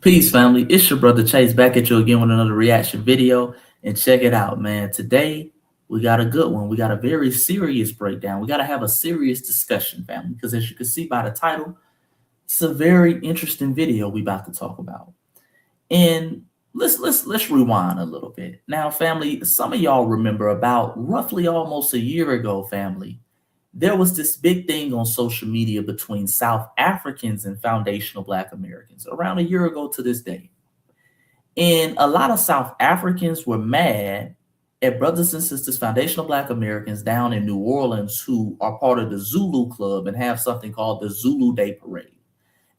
Peace, family. It's your brother Chase back at you again with another reaction video. And check it out, man. Today, we got a good one. We got a very serious breakdown. We got to have a serious discussion, family, because as you can see by the title, it's a very interesting video we about to talk about. And let's rewind a little bit. Now, family, some of y'all remember about roughly almost a year ago, family, there was this big thing on social media between South Africans and foundational Black Americans around a year ago to this day. And a lot of South Africans were mad at brothers and sisters, foundational Black Americans down in New Orleans who are part of the Zulu club and have something called the Zulu Day Parade.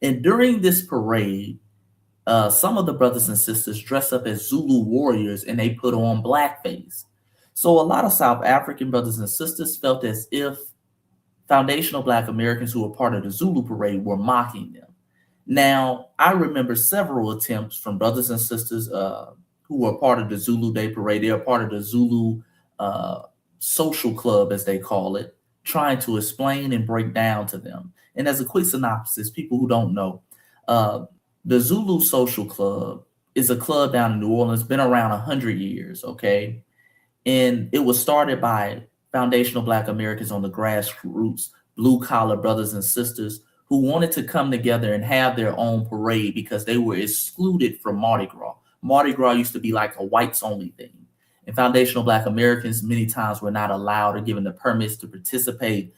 And during this parade, some of the brothers and sisters dress up as Zulu warriors and they put on blackface. So a lot of South African brothers and sisters felt as if foundational Black Americans who were part of the Zulu parade were mocking them. Now, I remember several attempts from brothers and sisters who were part of the Zulu Day Parade. They are part of the Zulu social club, as they call it, trying to explain and break down to them. And as a quick synopsis, people who don't know, the Zulu social club is a club down in New Orleans, been around 100 years, okay? And it was started by foundational Black Americans on the grassroots, blue-collar brothers and sisters who wanted to come together and have their own parade because they were excluded from Mardi Gras. Mardi Gras used to be like a whites-only thing. And foundational Black Americans many times were not allowed or given the permits to participate.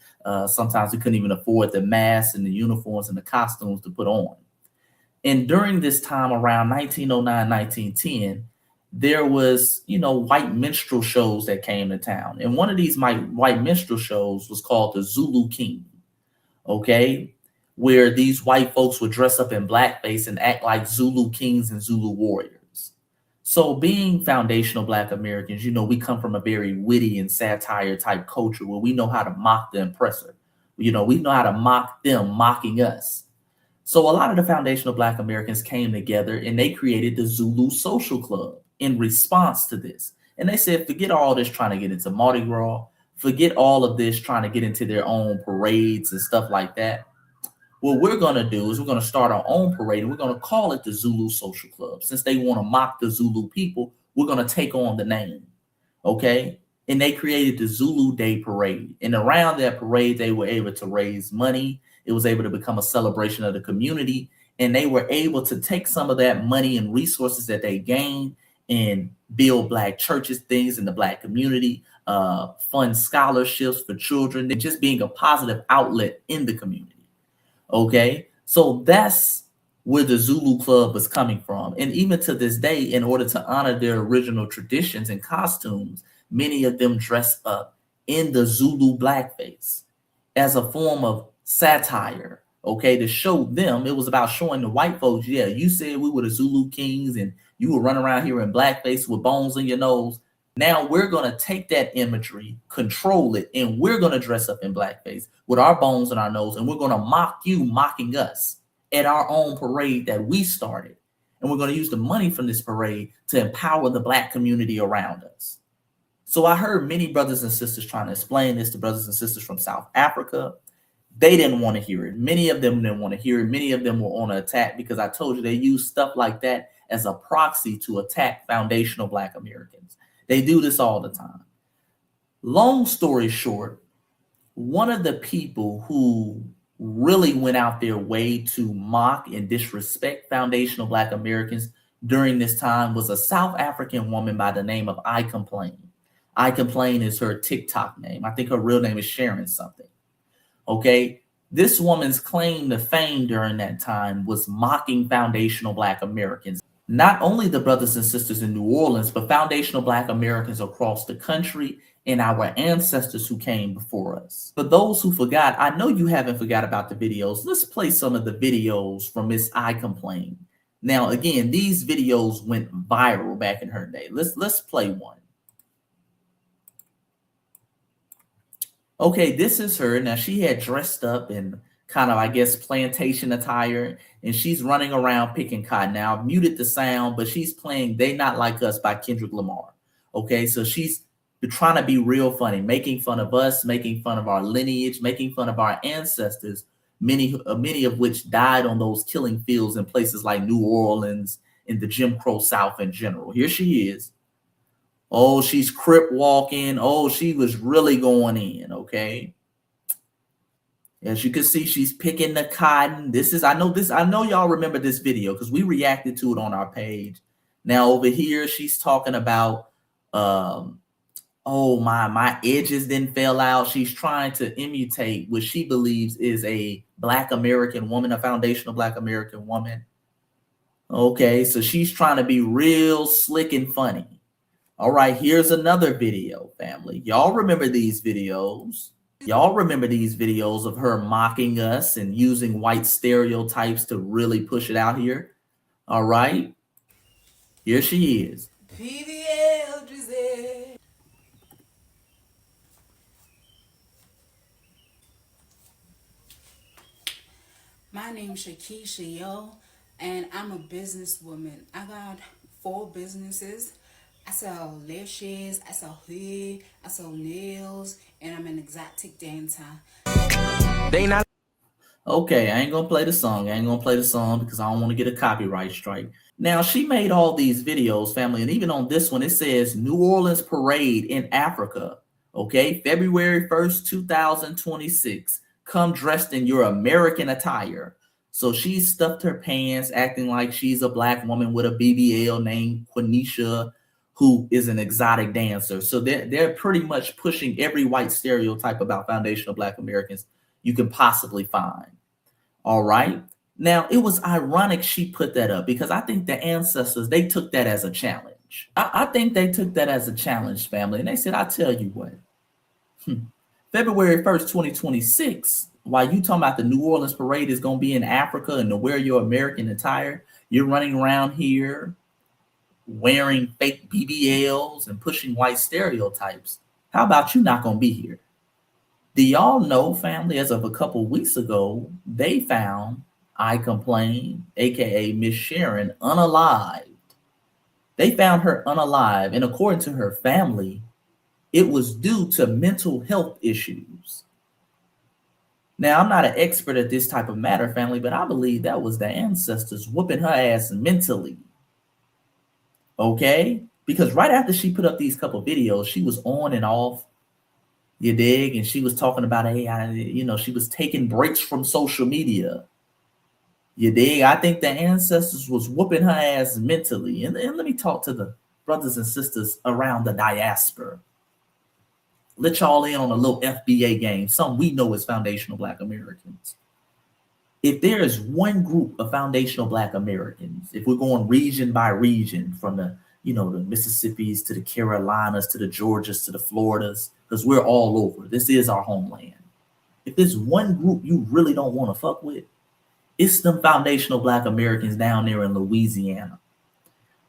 Sometimes they couldn't even afford the masks and the uniforms and the costumes to put on. And during this time around 1909, 1910, there was, white minstrel shows that came to town. And one of these white minstrel shows was called the Zulu King, okay? Where these white folks would dress up in blackface and act like Zulu kings and Zulu warriors. So being foundational Black Americans, we come from a very witty and satire type culture where we know how to mock the oppressor. We know how to mock them mocking us. So a lot of the foundational Black Americans came together and they created the Zulu Social Club in response to this. And they said, forget all this trying to get into Mardi Gras, forget all of this trying to get into their own parades and stuff like that. What we're going to do is we're going to start our own parade and we're going to call it the Zulu Social Club. Since they want to mock the Zulu people, we're going to take on the name, okay? And they created the Zulu Day Parade. And around that parade, they were able to raise money. It was able to become a celebration of the community. And they were able to take some of that money and resources that they gained and build Black churches, things in the Black community, fund scholarships for children, and just being a positive outlet in the community. Okay, so that's where the Zulu Club was coming from. And even to this day, in order to honor their original traditions and costumes, many of them dress up in the Zulu blackface as a form of satire, okay, to show them. It was about showing the white folks, yeah, you said we were the Zulu kings and you were running around here in blackface with bones in your nose. Now we're going to take that imagery, control it, and we're going to dress up in blackface with our bones in our nose, and we're going to mock you mocking us at our own parade that we started. And we're going to use the money from this parade to empower the Black community around us. So I heard many brothers and sisters trying to explain this to brothers and sisters from South Africa. They didn't want to hear it. Many of them didn't want to hear it. Many of them were on an attack because I told you they use stuff like that as a proxy to attack foundational Black Americans. They do this all the time. Long story short, one of the people who really went out their way to mock and disrespect foundational Black Americans during this time was a South African woman by the name of I Complain. I Complain is her TikTok name. I think her real name is Sharon something. Okay, this woman's claim to fame during that time was mocking foundational Black Americans. Not only the brothers and sisters in New Orleans, but foundational Black Americans across the country and our ancestors who came before us. For those who forgot, I know you haven't forgot about the videos. Let's play some of the videos from Miss I Complain. Now, again, these videos went viral back in her day. Let's play one. Okay, this is her. Now, she had dressed up in kind of, I guess, plantation attire, and she's running around picking cotton. Now, I've muted the sound, but she's playing They Not Like Us by Kendrick Lamar. Okay, so she's trying to be real funny, making fun of us, making fun of our lineage, making fun of our ancestors many of which died on those killing fields in places like New Orleans, in the Jim Crow South in general. Here she is. Oh, she's crip walking. Oh, she was really going in, okay? As you can see, she's picking the cotton. I know y'all remember this video because we reacted to it on our page. Now over here, she's talking about, oh, my edges then fell out. She's trying to imitate what she believes is a Black American woman, a foundational Black American woman. Okay, so she's trying to be real slick and funny. All right, here's another video, family. Y'all remember these videos. Y'all remember these videos of her mocking us and using white stereotypes to really push it out here. All right, here she is. My name's Shakisha, yo, and I'm a businesswoman. I got 4 businesses. I sell lashes, I sell hair, I sell nails, and I'm an exotic dancer. Okay, I ain't gonna play the song. Because I don't want to get a copyright strike. Now, she made all these videos, family, and even on this one, it says New Orleans Parade in Africa. Okay, February 1st, 2026. Come dressed in your American attire. So she stuffed her pants, acting like she's a Black woman with a BBL named Quenisha, who is an exotic dancer. So they're pretty much pushing every white stereotype about foundational Black Americans you can possibly find. All right. Now, it was ironic she put that up because I think the ancestors, they took that as a challenge. I think they took that as a challenge, family. And they said, I tell you what, February 1st, 2026, while you talking about the New Orleans parade is going to be in Africa and to wear your American attire, you're running around here wearing fake BBLs and pushing white stereotypes. How about you not going to be here? Do y'all know, family, as of a couple weeks ago, they found I Complain, aka Miss Sharon, unalived. They found her unalive, and according to her family, it was due to mental health issues. Now, I'm not an expert at this type of matter, family, but I believe that was the ancestors whooping her ass mentally. Okay? Because right after she put up these couple videos, she was on and off. You dig? And she was talking about, hey, she was taking breaks from social media. You dig? I think the ancestors was whooping her ass mentally. And let me talk to the brothers and sisters around the diaspora. Let y'all in on a little FBA game, something we know as foundational Black Americans. If there is one group of foundational Black Americans, if we're going region by region, from the the Mississippis to the Carolinas to the Georgias to the Floridas, because we're all over. This is our homeland. If there's one group you really don't want to fuck with, it's them foundational Black Americans down there in Louisiana.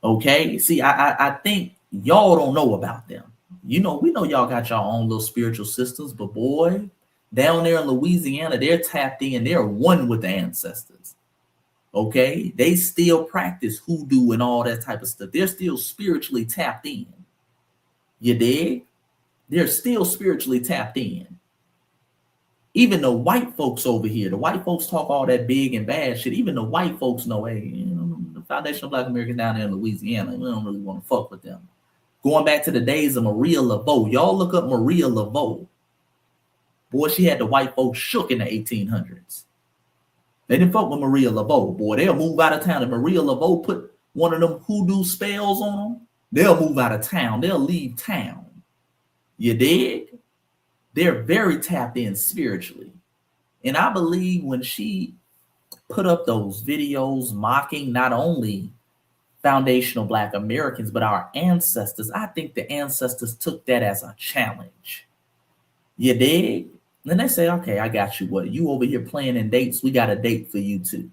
Okay? See, I think y'all don't know about them. We know y'all got your own little spiritual systems, but boy, down there in Louisiana, they're tapped in. They're one with the ancestors. Okay? They still practice hoodoo and all that type of stuff. They're still spiritually tapped in. You dig? They're still spiritually tapped in. Even the white folks over here, the white folks talk all that big and bad shit. Even the white folks know, hey, the foundational Black Americans down there in Louisiana, we don't really want to fuck with them. Going back to the days of Maria Laveau. Y'all look up Maria Laveau. Boy, she had the white folks shook in the 1800s. They didn't fuck with Maria Laveau. Boy, they'll move out of town. If Maria Laveau put one of them hoodoo spells on them, they'll move out of town. They'll leave town. You dig? They're very tapped in spiritually. And I believe when she put up those videos mocking not only foundational Black Americans, but our ancestors, I think the ancestors took that as a challenge. You dig? Then they say, okay, I got you. What, you over here playing in dates? We got a date for you too.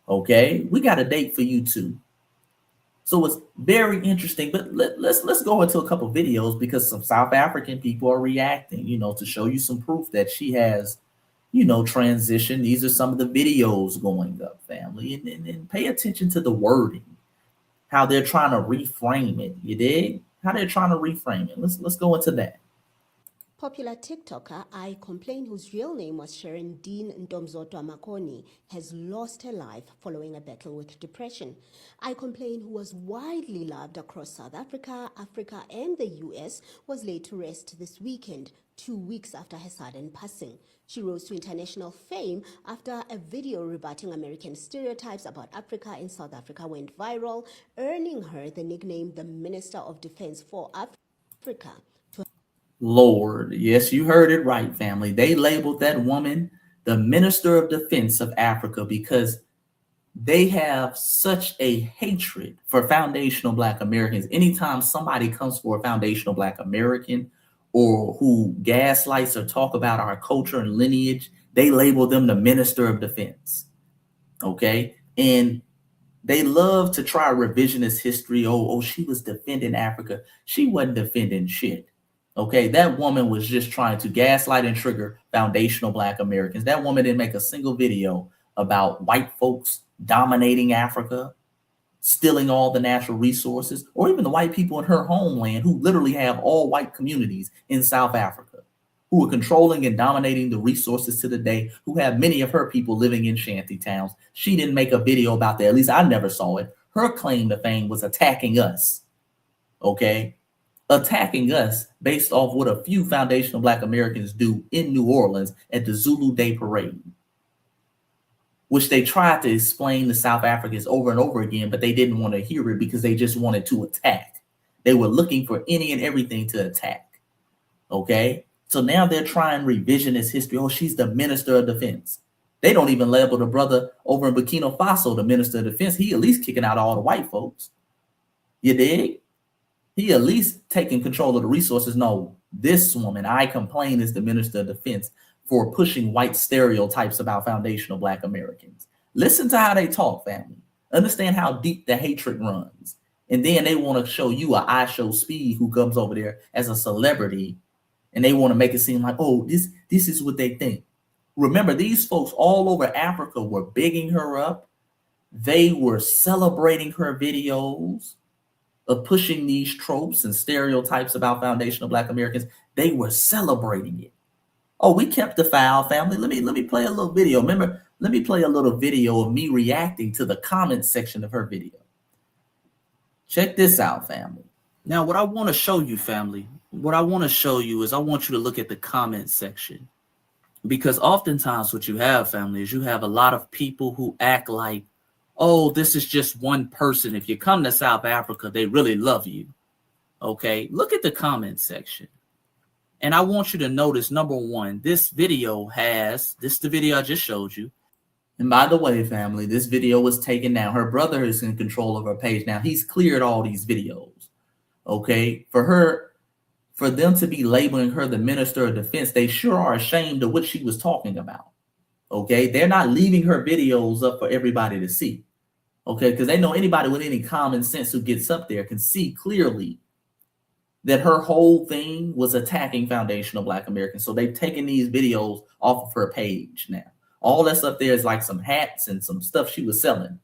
Okay, we got a date for you too. So it's very interesting, but let's go into a couple videos because some South African people are reacting, to show you some proof that she has, transitioned. These are some of the videos going up, family, and pay attention to the wording, how they're trying to reframe it. You dig? How they're trying to reframe it. Let's go into that. Popular TikToker I Complain, whose real name was Sharon Dean Ntomzotwa Makoni, has lost her life following a battle with depression. I Complain, who was widely loved across South Africa, Africa, and the US, was laid to rest this weekend, 2 weeks after her sudden passing. She rose to international fame after a video rebutting American stereotypes about Africa and South Africa went viral, earning her the nickname the Minister of Defense for Africa. Lord, yes, you heard it right, family. They labeled that woman the Minister of Defense of Africa because they have such a hatred for foundational Black Americans. Anytime somebody comes for a foundational Black American or who gaslights or talk about our culture and lineage, they label them the Minister of Defense. Okay. And they love to try revisionist history. Oh, she was defending Africa. She wasn't defending shit. Okay, that woman was just trying to gaslight and trigger foundational Black Americans. That woman didn't make a single video about white folks dominating Africa, stealing all the natural resources, or even the white people in her homeland who literally have all white communities in South Africa, who are controlling and dominating the resources to the day, who have many of her people living in shanty towns. She didn't make a video about that. At least I never saw it. Her claim to fame was attacking us. Okay? Attacking us based off what a few foundational Black Americans do in New Orleans at the Zulu Day Parade, which they tried to explain to South Africans over and over again, but they didn't want to hear it because they just wanted to attack. They were looking for any and everything to attack. Okay? So now they're trying revisionist history. Oh, she's the Minister of Defense. They don't even label the brother over in Burkina Faso the Minister of Defense. He at least kicking out all the white folks. You dig? He at least taking control of the resources. No, this woman, I Complain, is the Minister of Defense for pushing white stereotypes about foundational Black Americans. Listen to how they talk, family. Understand how deep the hatred runs. And then they want to show you a I Show Speed who comes over there as a celebrity, and they want to make it seem like, oh, this is what they think. Remember, these folks all over Africa were bigging her up. They were celebrating her videos of pushing these tropes and stereotypes about foundational Black Americans. They were celebrating it. Oh, we kept the foul, family. Let me play a little video. Remember, let me play a little video of me reacting to the comment section of her video. Check this out, family. Now, what I want to show you, family, what I want to show you is I want you to look at the comment section. Because oftentimes what you have, family, is you have a lot of people who act like, oh, this is just one person. If you come to South Africa, they really love you. Okay, look at the comment section. And I want you to notice, number one, this video has, this is the video I just showed you. And by the way, family, this video was taken down. Her brother is in control of her page now. He's cleared all these videos. Okay, for them to be labeling her the Minister of Defense, they sure are ashamed of what she was talking about. Okay, they're not leaving her videos up for everybody to see. Okay, because they know anybody with any common sense who gets up there can see clearly that her whole thing was attacking foundational Black Americans. So they've taken these videos off of her page now. All that's up there is like some hats and some stuff she was selling.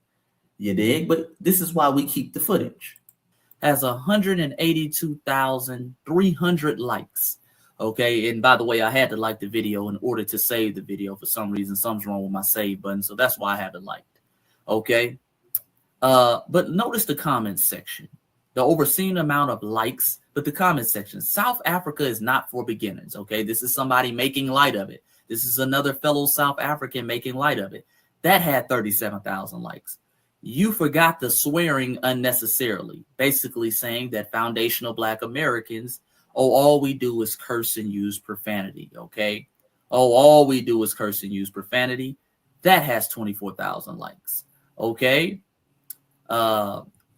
You dig? But this is why we keep the footage. Has 182,300 likes. Okay, and by the way, I had to like the video in order to save the video. For some reason, something's wrong with my save button, so that's why I had to like it. Okay, but notice the comments section. The overseen amount of likes, but the comment section. South Africa is not for beginners. Okay, this is somebody making light of it. This is another fellow South African making light of it. That had 37,000 likes. You forgot the swearing unnecessarily, basically saying that foundational Black Americans, oh, all we do is curse and use profanity. Okay, oh, all we do is curse and use profanity. That has 24,000 likes. Okay.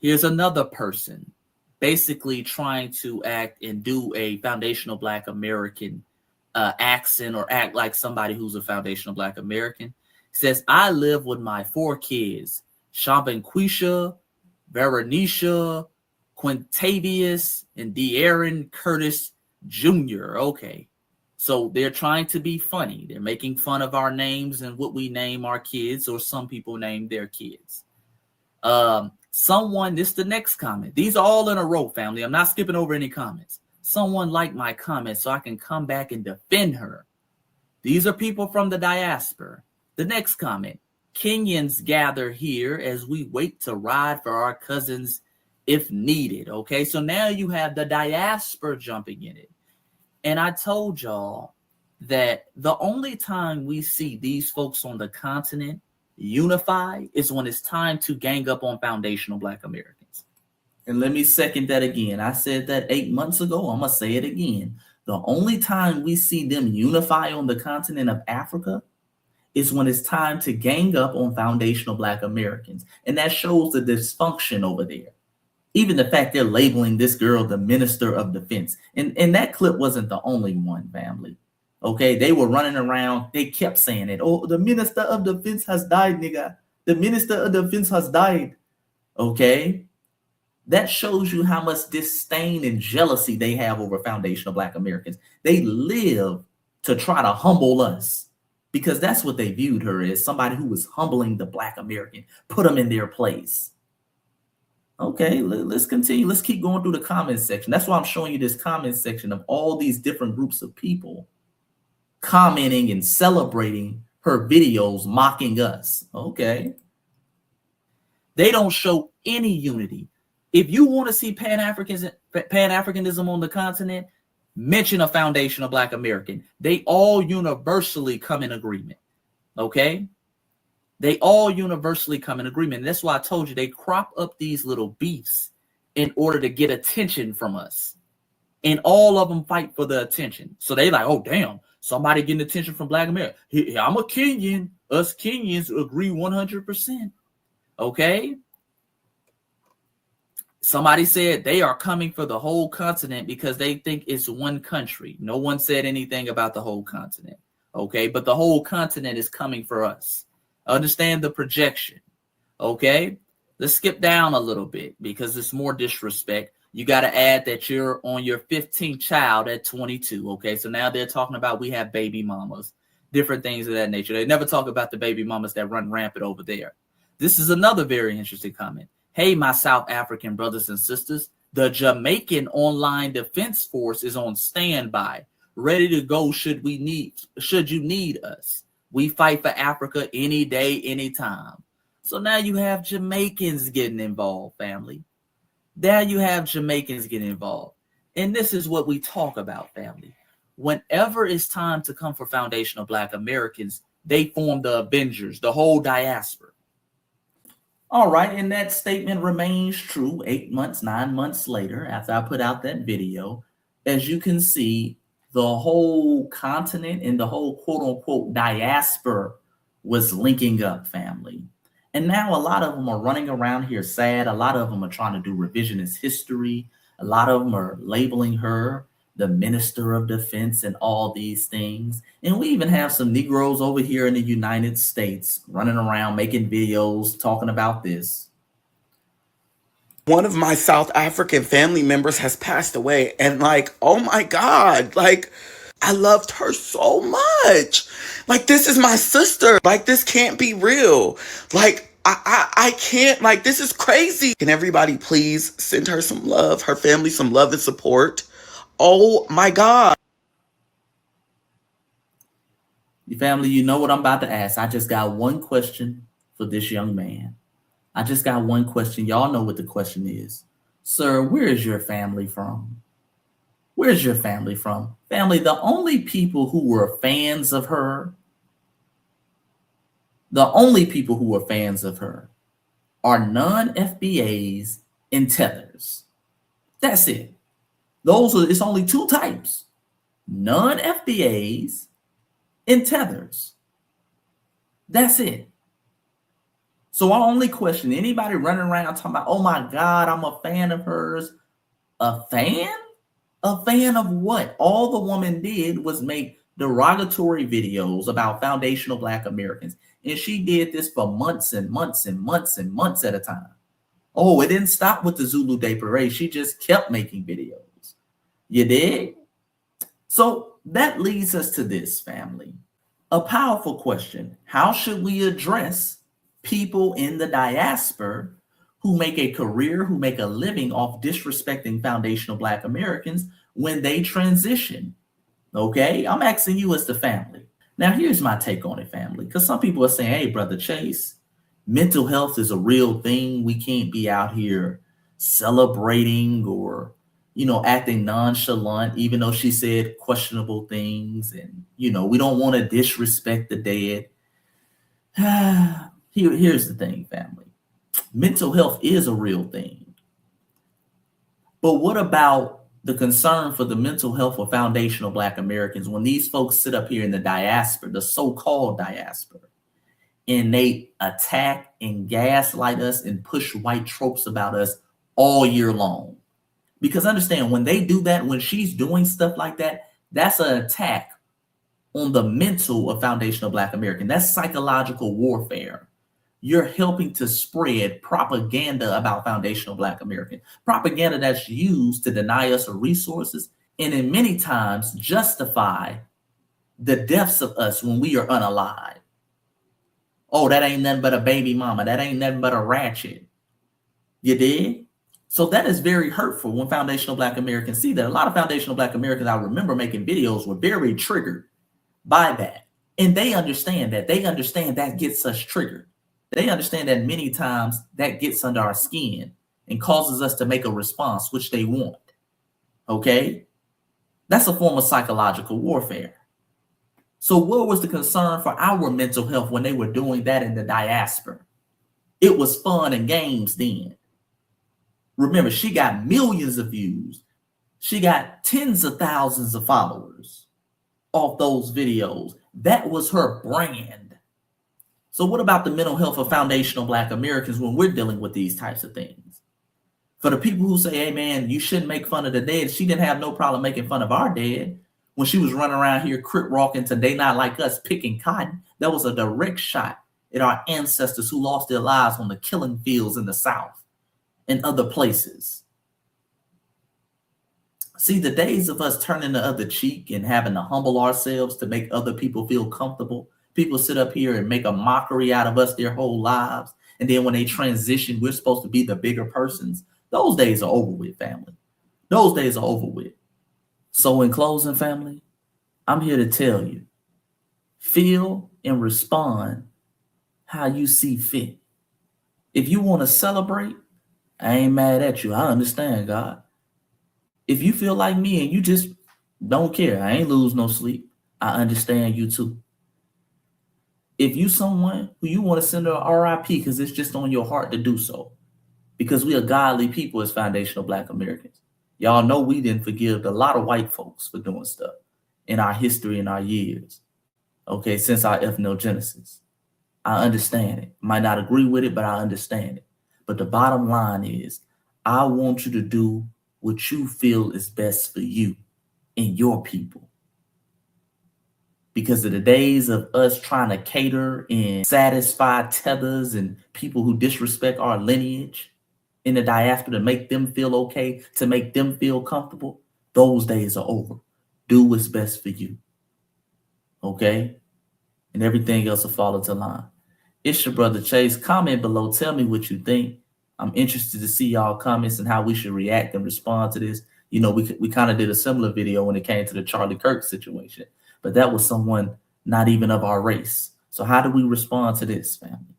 Here's another person basically trying to act and do a foundational Black American accent or act like somebody who's a foundational Black American. Says, I live with my 4 kids, Shambanquisha, Veronisha, Quintavious, and De'Aaron Curtis Jr. Okay. So they're trying to be funny. They're making fun of our names and what we name our kids, or some people name their kids. This is the next comment. These are all in a row, family. I'm not skipping over any comments. Someone like my comment so I can come back and defend her. These are people from the diaspora. The next comment, Kenyans gather here as we wait to ride for our cousins if needed. Okay, so now you have the diaspora jumping in it. And I told y'all that the only time we see these folks on the continent unify is when it's time to gang up on foundational Black Americans. And let me second that again. I said that 8 months ago. I'm going to say it again. The only time we see them unify on the continent of Africa is when it's time to gang up on foundational Black Americans. And that shows the dysfunction over there. Even the fact they're labeling this girl the Minister of Defense. And that clip wasn't the only one, family. Okay, they were running around. They kept saying it. Oh, the Minister of Defense has died, nigga. The Minister of Defense has died. Okay, that shows you how much disdain and jealousy they have over foundational Black Americans. They live to try to humble us because that's what they viewed her as, somebody who was humbling the Black American, put them in their place. Okay, let's continue. Let's keep going through the comment section. That's why I'm showing you this comment section of all these different groups of people commenting and celebrating her videos, mocking us. Okay. They don't show any unity. If you want to see Pan-Africanism on the continent, mention a foundational Black American. They all universally come in agreement. Okay. They all universally come in agreement. And that's why I told you they crop up these little beefs in order to get attention from us. And all of them fight for the attention. So they like, oh, damn, somebody getting attention from Black America. I'm a Kenyan. Us Kenyans agree 100%. Okay. Somebody said they are coming for the whole continent because they think it's one country. No one said anything about the whole continent. Okay. But the whole continent is coming for us. Understand the projection. Okay. Let's skip down a little bit because it's more disrespect. You got to add that you're on your 15th child at 22. Okay. So now they're talking about we have baby mamas, different things of that nature. They never talk about the baby mamas that run rampant over there. This is another very interesting comment. Hey, my South African brothers and sisters, the Jamaican Online Defense Force is on standby, ready to go should you need us. We fight for Africa any day, anytime. So now you have Jamaicans getting involved, family. Now you have Jamaicans getting involved. And this is what we talk about, family. Whenever it's time to come for foundational Black Americans, they form the Avengers, the whole diaspora. All right, and that statement remains true 8 months, 9 months later after I put out that video. As you can see, the whole continent and the whole quote-unquote diaspora was linking up, family. And now a lot of them are running around here sad. A lot of them are trying to do revisionist history. A lot of them are labeling her the Minister of Defense and all these things. And we even have some Negroes over here in the United States running around making videos talking about this. One of my South African family members has passed away. And like, oh my God, like I loved her so much. Like, this is my sister. Like, this can't be real. Like, I can't, like, this is crazy. Can everybody please send her some love, her family some love and support? Oh my God. Your family, you know what I'm about to ask. I just got one question for this young man. I just got one question. Y'all know what the question is. Sir, where is your family from? Where's your family from? Family, the only people who were fans of her, are non-FBAs and tethers. That's it. It's only two types, non-FBAs and tethers. That's it. So I only question anybody running around talking about, oh my God, I'm a fan of hers. A fan? A fan of what? All the woman did was make derogatory videos about foundational Black Americans. And she did this for months and months and months and months at a time. Oh, it didn't stop with the Zulu Day Parade. She just kept making videos. You dig? So that leads us to this, family. A powerful question. How should we address people in the diaspora who make a career, who make a living off disrespecting foundational Black Americans when they transition. Okay, I'm asking you as the family. Now, here's my take on it, family, because some people are saying, hey, Brother Chase, mental health is a real thing. We can't be out here celebrating or, acting nonchalant, even though she said questionable things. And, we don't want to disrespect the dead. Here's the thing, family. Mental health is a real thing. But what about the concern for the mental health of foundational Black Americans when these folks sit up here in the diaspora, the so-called diaspora, and they attack and gaslight us and push white tropes about us all year long? Because understand, when they do that, when she's doing stuff like that, that's an attack on the mental of foundational Black American. That's psychological warfare. You're helping to spread propaganda about foundational Black American, propaganda that's used to deny us of resources and in many times justify the deaths of us when we are unalive. Oh, that ain't nothing but a baby mama. That ain't nothing but a ratchet. You did? So that is very hurtful when foundational Black Americans see that. A lot of foundational Black Americans, I remember making videos, were very triggered by that. And they understand that. They understand that gets us triggered. They understand that many times that gets under our skin and causes us to make a response, which they want. Okay? That's a form of psychological warfare. So what was the concern for our mental health when they were doing that in the diaspora? It was fun and games then. Remember, she got millions of views. She got tens of thousands of followers off those videos. That was her brand. So what about the mental health of foundational Black Americans when we're dealing with these types of things? For the people who say, hey, man, you shouldn't make fun of the dead, she didn't have no problem making fun of our dead when she was running around here crip walking to They Not Like Us picking cotton. That was a direct shot at our ancestors who lost their lives on the killing fields in the South and other places. See, the days of us turning the other cheek and having to humble ourselves to make other people feel comfortable. People sit up here and make a mockery out of us their whole lives. And then when they transition, we're supposed to be the bigger persons. Those days are over with, family. Those days are over with. So in closing, family, I'm here to tell you, feel and respond how you see fit. If you want to celebrate, I ain't mad at you. I understand, God. If you feel like me and you just don't care, I ain't lose no sleep. I understand you too. If you someone who you want to send a RIP because it's just on your heart to do so, because we are godly people as foundational Black Americans. Y'all know we didn't forgive a lot of white folks for doing stuff in our history and our years, okay, since our ethnogenesis. I understand it. Might not agree with it, but I understand it. But the bottom line is, I want you to do what you feel is best for you and your people. Because of the days of us trying to cater and satisfy tethers and people who disrespect our lineage in the diaspora to make them feel okay, to make them feel comfortable, those days are over. Do what's best for you. Okay? And everything else will fall into line. It's your brother Chase. Comment below. Tell me what you think. I'm interested to see y'all comments and how we should react and respond to this. You know, we kind of did a similar video when it came to the Charlie Kirk situation. But that was someone not even of our race. So how do we respond to this, family?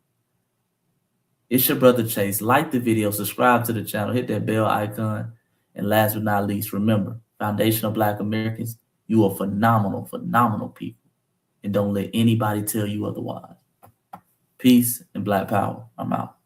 It's your brother Chase. Like the video, subscribe to the channel, hit that bell icon. And last but not least, remember, foundational Black Americans, you are phenomenal, phenomenal people. And don't let anybody tell you otherwise. Peace and Black power. I'm out.